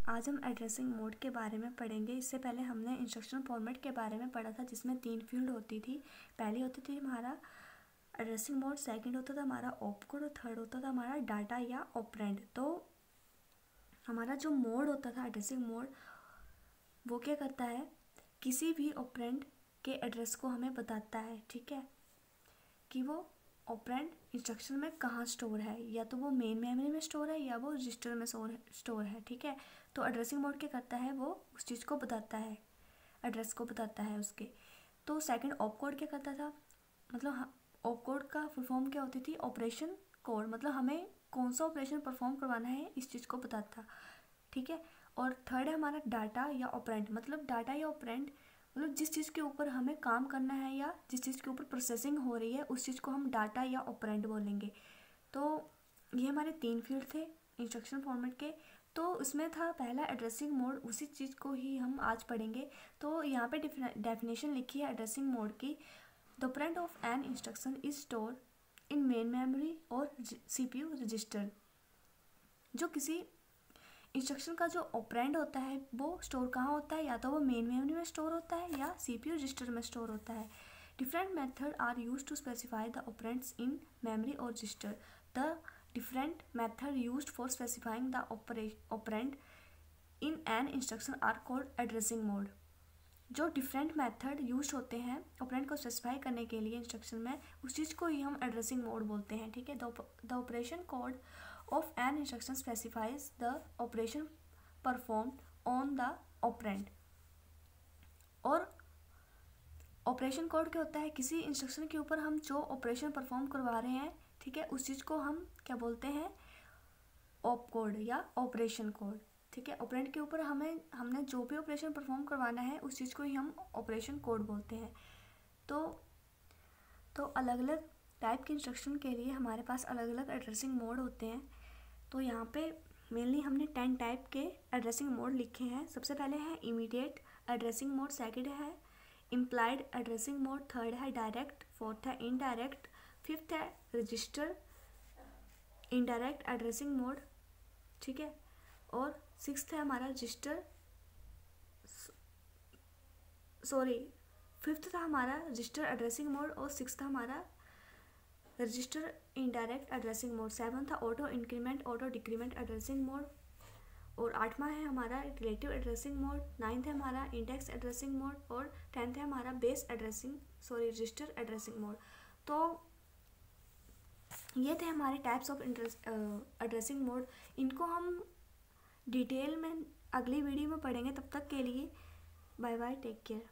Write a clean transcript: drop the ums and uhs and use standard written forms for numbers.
आज हम addressing mode के बारे में पढ़ेंगे। इससे पहले हमने इंस्ट्रक्शन फॉर्मेट के बारे में पढ़ा था, जिसमें 3 फील्ड होती थी। पहली होती थी हमारा एड्रेसिंग मोड, सेकंड होता था हमारा ऑपकोड और थर्ड होता था हमारा डाटा या ऑपरेंड। तो हमारा जो मोड होता था एड्रेसिंग मोड, वो क्या करता है, किसी भी ऑपरेंड के एड्रेस को हमें बताता है, ठीक है, कि वो ऑपरेंड इंस्ट्रक्शन में कहाँ स्टोर है, या तो वो मेन मेमोरी में स्टोर है या वो रजिस्टर में स्टोर है, ठीक है। तो एड्रेसिंग मोड क्या करता है, वो उस चीज़ को बताता है, एड्रेस को बताता है उसके। तो सेकंड ऑपकोड क्या करता था, मतलब ऑपकोड का फुल फॉर्म क्या होती थी, ऑपरेशन कोड, मतलब हमें कौन सा ऑपरेशन परफॉर्म करवाना है इस चीज़ को बताता, ठीक है। और थर्ड है हमारा डाटा या ऑपरेंड, मतलब डाटा या ऑपरेंड मतलब जिस चीज़ के ऊपर हमें काम करना है या जिस चीज़ के ऊपर प्रोसेसिंग हो रही है उस चीज़ को हम डाटा या ऑपरेंड बोलेंगे। तो ये हमारे 3 फील्ड थे इंस्ट्रक्शन फॉर्मेट के। तो उसमें था पहला एड्रेसिंग मोड, उसी चीज़ को ही हम आज पढ़ेंगे। तो यहाँ पे डेफिनेशन लिखी है एड्रेसिंग मोड की। The operand of an instruction is store in main memory और CPU रजिस्टर। जो किसी इंस्ट्रक्शन का जो ऑपरेंड होता है वो स्टोर कहाँ होता है, या तो वो मेन मेमोरी में स्टोर होता है या CPU रजिस्टर में स्टोर होता है। Different method are used to specify the operands in memory और register. The different method used for specifying the operand in an instruction are called addressing mode. जो different method use होते हैं operand को specify करने के लिए instruction में, उस चीज़ को ही हम एड्रेसिंग मोड बोलते हैं, ठीक है। The operation code of an instruction specifies the operation performed on the operand। और ऑपरेशन कोड क्या होता है, किसी इंस्ट्रक्शन के ऊपर हम जो ऑपरेशन परफॉर्म करवा रहे हैं, ठीक है, उस चीज़ को हम क्या बोलते हैं, ऑप कोड या ऑपरेशन कोड, ठीक है। ऑपरेंड के ऊपर हमने जो भी ऑपरेशन परफॉर्म करवाना है उस चीज़ को ही हम ऑपरेशन कोड बोलते हैं। तो अलग अलग टाइप के इंस्ट्रक्शन के लिए हमारे पास अलग अलग एड्रेसिंग मोड होते हैं। तो यहाँ पे मेनली हमने 10 टाइप के एड्रेसिंग मोड लिखे हैं। सबसे पहले है इमीडिएट एड्रेसिंग मोड, सेकंड है इम्प्लाइड एड्रेसिंग मोड, थर्ड है डायरेक्ट, फोर्थ है इनडायरेक्ट, फिफ्थ है रजिस्टर इनडायरेक्ट एड्रेसिंग मोड, ठीक है, और सिक्स्थ है हमारा फिफ्थ था हमारा रजिस्टर एड्रेसिंग मोड और सिक्स्थ था हमारा रजिस्टर इनडायरेक्ट एड्रेसिंग मोड, 7 था auto increment auto decrement addressing mode, और 8वां है हमारा रिलेटिव एड्रेसिंग मोड, 9th है हमारा इंडेक्स एड्रेसिंग मोड, और 10th है हमारा रजिस्टर एड्रेसिंग मोड। तो ये थे हमारे टाइप्स ऑफ एड्रेसिंग मोड। इनको हम डिटेल में अगली वीडियो में पढ़ेंगे। तब तक के लिए बाय बाय, टेक केयर।